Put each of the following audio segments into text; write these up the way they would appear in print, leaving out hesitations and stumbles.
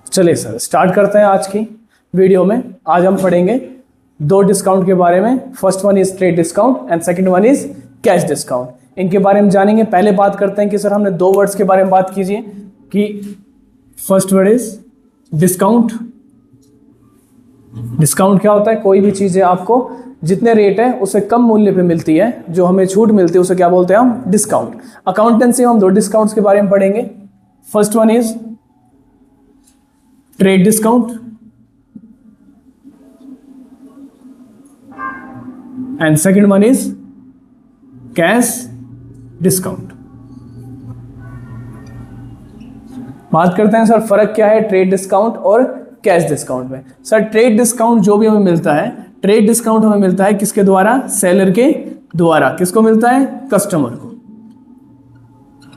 चलिए sir start करते हैं आज की वीडियो में। आज हम पढ़ेंगे दो डिस्काउंट के बारे में। First one is trade discount and second one is cash discount. इनके बारे में जानेंगे। पहले बात करते हैं कि सर हमने दो वर्ड्स के बारे में बात कीजिए कि first word is discount. Discount क्या होता है? कोई भी चीज़ है आपको जितने रेट है उससे कम मूल्य पे मिलती है, जो हमें छूट मिलती है उसे क्या बोलते हैं हम? डिस्काउंट। अकाउंटेंसी में हम दो डिस्काउंट्स के बारे में पढ़ेंगे। First one is trade discount and second one is cash discount. बात करते हैं सर फर्क क्या है ट्रेड डिस्काउंट और कैश डिस्काउंट में। सर ट्रेड डिस्काउंट जो भी हमें मिलता है, ट्रेड डिस्काउंट हमें मिलता है किसके द्वारा? सेलर के द्वारा। किसको मिलता है? कस्टमर को।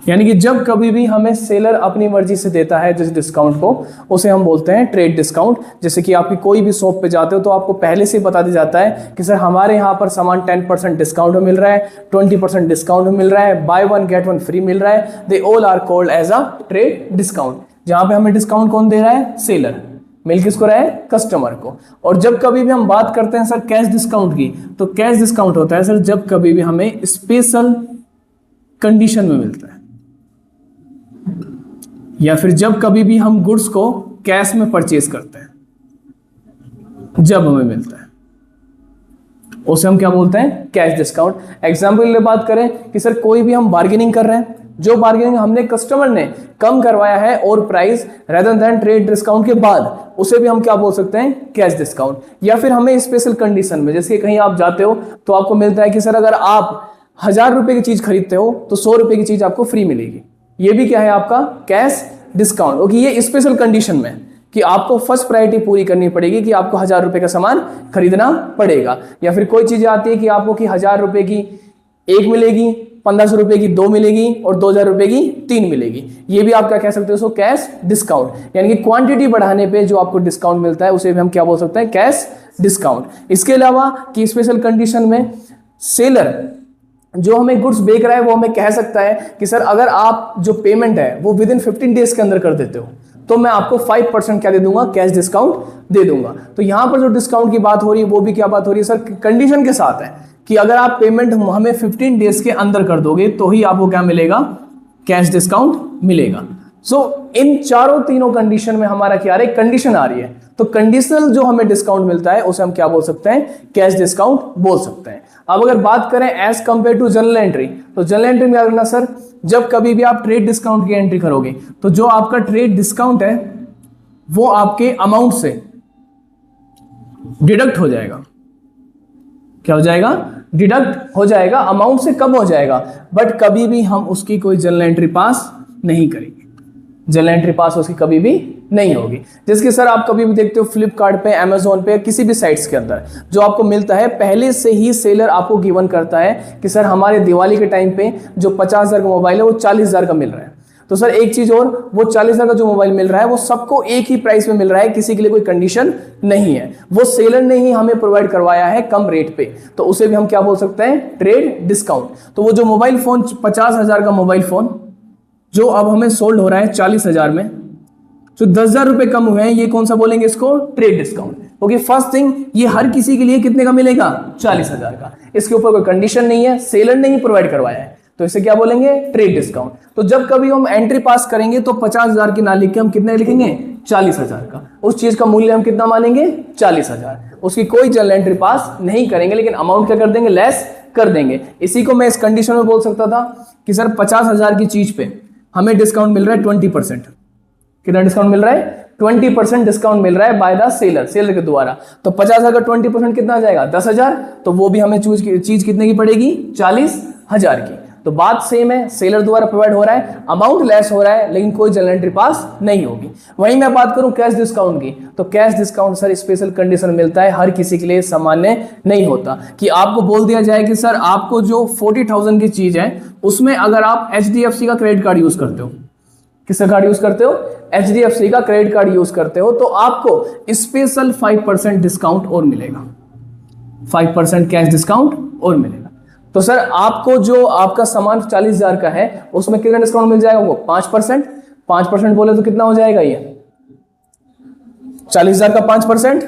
यानी कि जब कभी भी हमें सेलर अपनी मर्जी से देता है जिस डिस्काउंट को, उसे हम बोलते हैं ट्रेड डिस्काउंट। जैसे कि आपकी कोई भी शॉप पे जाते हो तो आपको पहले से बता दिया जाता है कि सर हमारे यहाँ पर सामान 10% डिस्काउंट में मिल रहा है, 20% डिस्काउंट में मिल रहा है, buy one get one free मिल रहा है। They all are called as a trade discount. जहां पे हमें डिस्काउंट कौन दे रहा है? सेलर। मिल किसको रहा है? कस्टमर को। और जब कभी भी हम बात करते हैं सर कैश डिस्काउंट की, तो कैश डिस्काउंट होता है सर जब कभी भी हमें स्पेशल कंडीशन में मिलता है, या फिर जब कभी भी हम गुड्स को कैश में परचेज करते हैं, जब हमें मिलता है उसे हम क्या बोलते हैं? Cash discount. एग्जाम्पल के लिए बात करें कि सर कोई भी हम बार्गेनिंग कर रहे हैं, जो बार्गेनिंग हमने कस्टमर ने कम करवाया है और price rather than trade discount के बाद, उसे भी हम क्या बोल सकते हैं? Cash discount. या फिर हमें स्पेशल कंडीशन में, जैसे कहीं आप जाते हो तो आपको मिलता है कि सर अगर आप 1000 रुपए की चीज खरीदते हो तो 100 रुपए की चीज आपको फ्री मिलेगी। ये भी क्या है? आपका कैश डिस्काउंट। ओके, ये स्पेशल कंडीशन में कि आपको फर्स्ट प्रायोरिटी पूरी करनी पड़ेगी कि आपको 1000 रुपए का सामान खरीदना पड़ेगा। या फिर कोई चीजें आती है कि आपको कि 1000 रुपए की एक मिलेगी, 1500 रुपए की 2 मिलेगी और 2000 रुपए की 3 मिलेगी। ये भी आप क्या कह सकते हो? उसको कैश डिस्काउंट। यानी कि क्वांटिटी बढ़ाने पे जो आपको डिस्काउंट मिलता है उसे भी हम क्या बोल सकते हैं? Cash discount. इसके अलावा कि स्पेशल कंडीशन में सेलर जो हमें गुड्स बेच रहा है वो हमें कह सकता है कि सर अगर आप जो पेमेंट है वो विद इन 15 डेज के अंदर कर देते हो तो मैं आपको 5% क्या दे दूंगा? कैश डिस्काउंट दे दूंगा। तो यहां पर जो डिस्काउंट की बात हो रही है वो भी क्या बात हो रही है सर? कंडीशन के साथ है कि अगर आप पेमेंट हमें 15 डेज के अंदर कर दोगे तो ही आपको क्या मिलेगा? कैश डिस्काउंट मिलेगा। इन तीनों कंडीशन में हमारा क्या आ रहा है? कंडीशन आ रही है। तो कंडीशनल जो हमें डिस्काउंट मिलता है उसे हम क्या बोल सकते हैं? कैश डिस्काउंट बोल सकते हैं। अब अगर बात करें as compared to general entry, तो जनरल एंट्री में याद रखना सर जब कभी भी आप ट्रेड डिस्काउंट की एंट्री करोगे तो जो आपका ट्रेड डिस्काउंट है वो आपके अमाउंट से डिडक्ट हो जाएगा। क्या हो जाएगा? डिडक्ट हो जाएगा, अमाउंट से कम हो जाएगा। बट कभी भी हम उसकी कोई जनरल एंट्री पास नहीं करेंगे। जनरल एंट्री पास उसकी कभी भी नहीं होगी। जैसे सर आप कभी भी देखते हो फ्लिपकार्ट पे, अमेजोन पे, किसी भी साइट्स के अंदर जो आपको मिलता है पहले से ही सेलर आपको गिवन करता है कि सर हमारे दिवाली के टाइम पे जो 50,000 का मोबाइल है वो 40,000 का मिल रहा है। तो सर एक चीज और, वो 40,000 का जो मोबाइल मिल रहा है वो सबको एक ही प्राइस में मिल रहा है, किसी के लिए कोई कंडीशन नहीं है। वो सेलर ने ही हमें प्रोवाइड करवाया है कम रेट पे, तो उसे भी हम क्या बोल सकते हैं? Trade discount. तो वो जो मोबाइल फोन 50,000 का मोबाइल फोन जो अब हमें सोल्ड हो रहा है 40,000 में, जो 10,000 रुपए कम हुए हैं, ये कौन सा बोलेंगे इसको? Trade discount. Okay, first thing ये हर किसी के लिए कितने का मिलेगा? 40,000 का। इसके ऊपर कोई कंडीशन नहीं है, सेलर ने ही प्रोवाइड करवाया है, तो इसे क्या बोलेंगे? Trade discount. तो जब कभी हम एंट्री पास करेंगे तो 50,000 की ना लिख के हम कितने लिखेंगे? 40,000 का। उस चीज का मूल्य हम कितना मानेंगे? 40,000। उसकी कोई जनरल एंट्री पास नहीं करेंगे, लेकिन अमाउंट क्या कर देंगे? लेस कर देंगे। इसी को मैं इस कंडीशन में बोल सकता था कि सर 50,000 की चीज पे हमें डिस्काउंट मिल रहा है 20%। कितना डिस्काउंट मिल रहा है? 20% डिस्काउंट मिल रहा है बाय द सेलर, सेलर के द्वारा। तो 50,000 का 20% कितना आ जाएगा? 10,000। तो वो भी हमें चीज कितने की पड़ेगी? 40,000 की। तो बात सेम है, सेलर द्वारा प्रोवाइड हो रहा है, अमाउंट लेस हो रहा है, लेकिन कोई जनरल एंट्री पास नहीं होगी। वहीं मैं बात करूं कैश डिस्काउंट की, तो cash discount sir special condition मिलता है, हर किसी के लिए सामान्य नहीं होता। कि आपको बोल दिया जाए कि सर आपको जो 40,000 की चीज है उसमें अगर आप HDFC का क्रेडिट कार्ड यूज करते हो, किसका कार्ड यूज करते हो? HDFC का क्रेडिट कार्ड यूज करते हो, तो आपको स्पेशल 5% डिस्काउंट और मिलेगा, 5% कैश डिस्काउंट और मिलेगा। तो सर आपको जो आपका सामान 40,000 का है उसमें कितना डिस्काउंट मिल जाएगा? वो 5%। 5% बोले तो कितना हो जाएगा? ये 40,000 का 5%,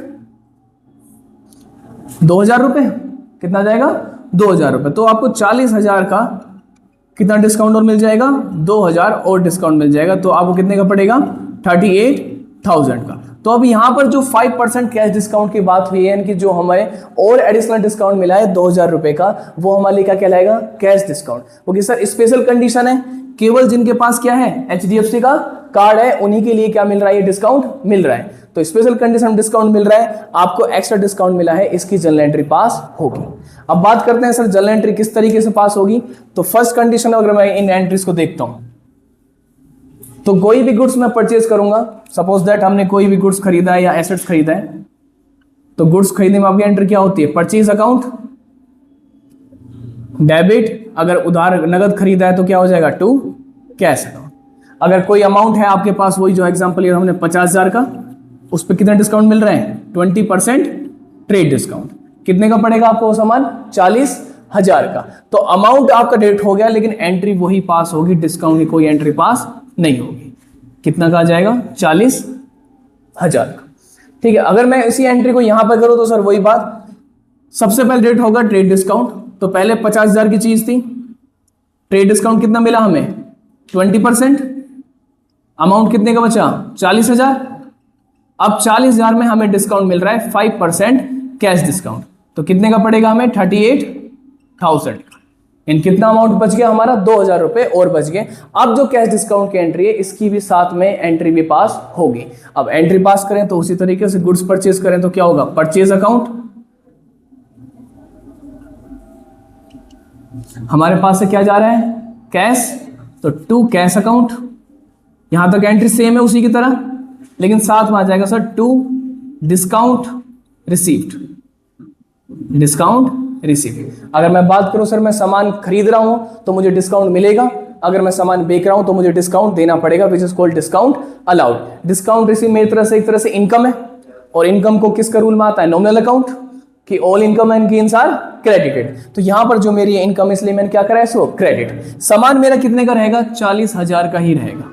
2,000 रुपए, कितना जाएगा 2,000 रुपए। तो आपको 40,000 का कितना डिस्काउंट और मिल जाएगा, 2,000 और डिस्काउंट मिल जाएगा। तो आपको कितने का पड़ेगा, 38,000 का। तो अब यहां पर जो 5% कैश डिस्काउंट की बात हुई है, यानी कि जो हमें और एडिशनल डिस्काउंट मिला है 2,000 रुपए का, वो हमारे लिए क्या कहलाएगा, कैश डिस्काउंट। क्योंकि सर स्पेशल कंडीशन है, केवल जिनके पास क्या है, HDFC का कार्ड है, उन्हीं के लिए क्या मिल रहा है, ये डिस्काउंट मिल रहा है। तो स्पेशल कंडीशन डिस्काउंट मिल रहा है, आपको एक्स्ट्रा डिस्काउंट मिला है, इसकी जनरल एंट्री पास होगी। अब बात करते हैं सर जनरल एंट्री किस तरीके से पास होगी। तो फर्स्ट कंडीशन अगर मैं इन एंट्रीज को देखता हूं, तो कोई भी गुड्स मैं परचेज करूंगा, सपोज दैट हमने कोई भी गुड्स खरीदा है या एसेट्स खरीदा है, तो गुड्स खरीदने में आपकी एंट्री क्या होती है, परचेज अकाउंट, डेबिट। अगर उधार नगद खरीदा है तो क्या हो जाएगा, टू कैश अकाउंट। अगर कोई अमाउंट है आपके पास, वही जो एग्जांपल लिया हमने 50,000 का, उस पर कितना डिस्काउंट मिल रहे हैं, 20% ट्रेड डिस्काउंट। कितने का पड़ेगा आपको वो सामान, 40,000 का। तो अमाउंट आपका डेबिट हो गया, लेकिन एंट्री वही पास होगी, डिस्काउंट की कोई एंट्री पास नहीं होगी। कितना का आ जाएगा, 40,000 का। ठीक है, अगर मैं इसी एंट्री को यहां पर करूं तो सर वही बात, सबसे पहले डेबिट होगा ट्रेड डिस्काउंट। तो पहले 50,000 की चीज थी, ट्रेड डिस्काउंट कितना मिला हमें, 20%। अमाउंट कितने का बचा, 40,000। अब 40,000 में हमें डिस्काउंट मिल रहा है 5% कैश डिस्काउंट। तो कितने का पड़ेगा हमें, 38,000 का। इन कितना अमाउंट बच गया हमारा, 2,000 रुपए और बच गए। अब जो कैश डिस्काउंट की एंट्री है, इसकी भी साथ में एंट्री भी पास होगी। अब एंट्री पास करें तो उसी तरीके से गुड्स परचेज करें तो क्या होगा, परचेज अकाउंट। हमारे पास से क्या जा रहा है, कैश, तो टू कैश अकाउंट। यहां तक एंट्री सेम है उसी की तरह, लेकिन साथ में आ जाएगा sir to discount received, discount received. अगर मैं बात करूं सर मैं सामान खरीद रहा हूं तो मुझे डिस्काउंट मिलेगा, अगर मैं सामान बेच रहा हूं तो मुझे डिस्काउंट देना पड़ेगा, which is called discount allowed. Discount receive मेरी तरह से एक तरह से इनकम है, और इनकम को किसका रूल में आता है, नॉमिनल अकाउंट, कि all income and gains are credited. तो यहां पर जो मेरी इनकम, इसलिए मैंने क्या करा है, इसको क्रेडिट। सामान मेरा कितने का रहेगा, 40,000 का ही रहेगा,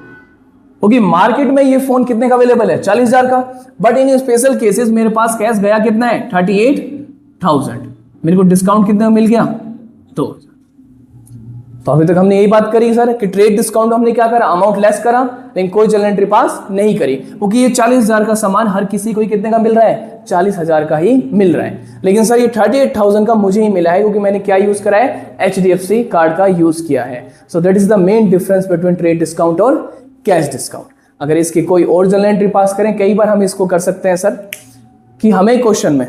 क्योंकि मार्केट में ये फोन कितने का अवेलेबल है, 40,000 का। बट इन स्पेशल केसेस मेरे पास कैश गया कितना है, 38,000। मेरे को डिस्काउंट कितना मिल गया, तो अभी तक हमने यही बात करी सर कि ट्रेड डिस्काउंट हमने क्या करा, अमाउंट लेस करा, लेकिन कोई जनरल एंट्री पास नहीं करी, क्योंकि ये 40,000 का सामान हर किसी को कितने का मिल रहा है, 40,000 का ही मिल रहा है। लेकिन सर ये 38,000 का मुझे ही मिला है, क्योंकि मैंने क्या यूज करा है, HDFC कार्ड का यूज किया है। So that is the main difference between trade discount और कैश डिस्काउंट। अगर इसकी कोई और जनरल एंट्री पास करें, कई बार हम इसको कर सकते हैं सर कि हमें क्वेश्चन में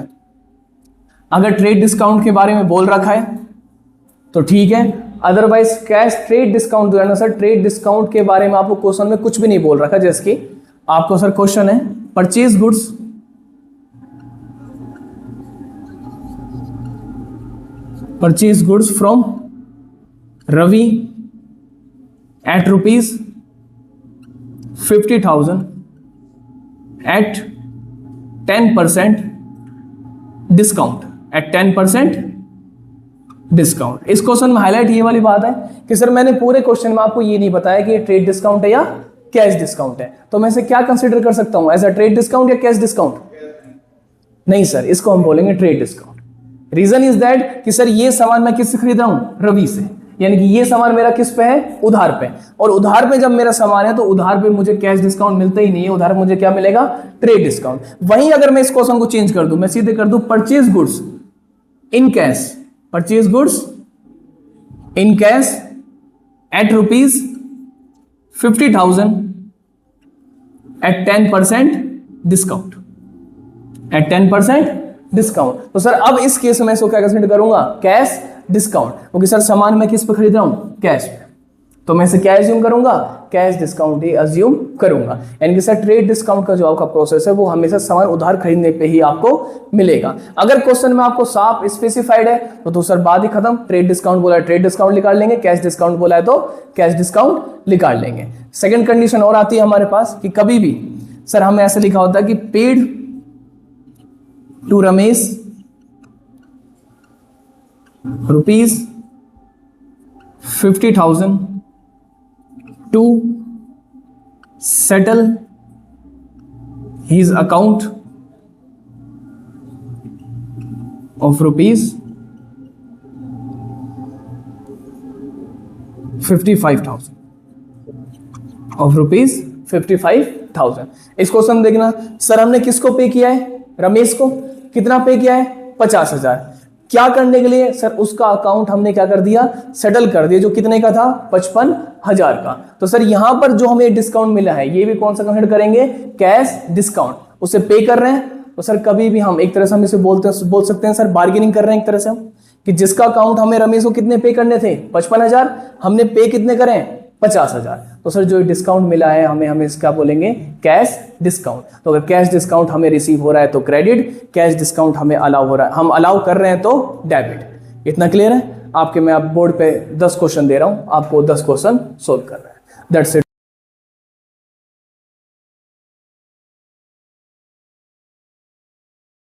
अगर ट्रेड डिस्काउंट के बारे में बोल रखा है तो ठीक है, अदरवाइज कैश ट्रेड डिस्काउंट जो है ना सर, ट्रेड डिस्काउंट के बारे में आपको क्वेश्चन में कुछ भी नहीं बोल रखा। जैसे कि आपको सर क्वेश्चन है, purchase goods from Ravi at ₹50,000 at 10% discount, at 10% discount. इस क्वेश्चन में हाईलाइट ये वाली बात है कि सर मैंने पूरे क्वेश्चन में आपको ये नहीं बताया कि ये ट्रेड डिस्काउंट है या कैश डिस्काउंट है, तो मैं इसे क्या कंसीडर कर सकता हूं, एज अ ट्रेड डिस्काउंट या कैश डिस्काउंट? नहीं सर, इसको हम बोलेंगे trade discount. Reason is that कि सर ये सामान मैं किससे खरीद रहा हूं, रवि से, यानी कि ये सामान मेरा किस पे है, उधार पे। और उधार पे जब मेरा सामान है तो उधार पे मुझे कैश डिस्काउंट मिलता ही नहीं है, उधार पे मुझे क्या मिलेगा, ट्रेड डिस्काउंट। वहीं अगर मैं इस क्वेश्चन को चेंज कर दूं, मैं सीधे कर दूं purchase goods in cash, purchase goods in cash at ₹50,000 at 10% discount, at 10% discount. तो सर अब इस केस में इसको क्या कंसीडर करूंगा, कैश डिस्काउंट, क्योंकि सर सामान मैं किस पे खरीद रहा हूं, कैश पे, तो मैं इसे क्या अज्यूम करूंगा, कैश डिस्काउंट ही अज्यूम करूंगा। यानी कि सर ट्रेड डिस्काउंट का जो आपका प्रोसेस है वो हमेशा सामान उधार खरीदने पे ही आपको मिलेगा। अगर क्वेश्चन में आपको साफ स्पेसिफाइड है तो सर बात ही खत्म, ट्रेड डिस्काउंट बोला है ट्रेड डिस्काउंट निकाल लेंगे, कैश डिस्काउंट बोला है तो कैश डिस्काउंट निकाल लेंगे। सेकेंड कंडीशन और आती है हमारे पास कि कभी भी सर हमें ऐसा लिखा होता है कि paid to Ramesh ₹50,000 to settle his account of rupees 55,000 of rupees 55,000। इस क्वेश्चन देखना, सर हमने किसको पे किया है? रमेश को। कितना पे किया है? 50,000। क्या करने के लिए? सर उसका अकाउंट हमने क्या कर दिया? सेटल कर दिया, जो कितने का था? 55,000 का। तो सर यहां पर जो हमें डिस्काउंट मिला है, ये भी कौन सा कंसिडर करेंगे? Cash discount. उसे पे कर रहे हैं, तो सर कभी भी हम एक तरह से हम इसे बोल सकते हैं सर बार्गेनिंग कर रहे हैं एक तरह से हम, कि जिसका अकाउंट हमें रमेश को कितने पे करने थे? 55,000, हमने पे कितने करें? 50,000। तो सर जो डिस्काउंट मिला है हमें इसका बोलेंगे कैश डिस्काउंट। तो अगर कैश डिस्काउंट हमें रिसीव हो रहा है तो क्रेडिट, कैश डिस्काउंट हमें अलाउ हो रहा है, हम अलाउ कर रहे हैं तो डेबिट। इतना क्लियर है? आपके मैं आप बोर्ड पे 10 क्वेश्चन दे रहा हूं, आपको 10 क्वेश्चन सोल्व कर रहे हैं। That's it.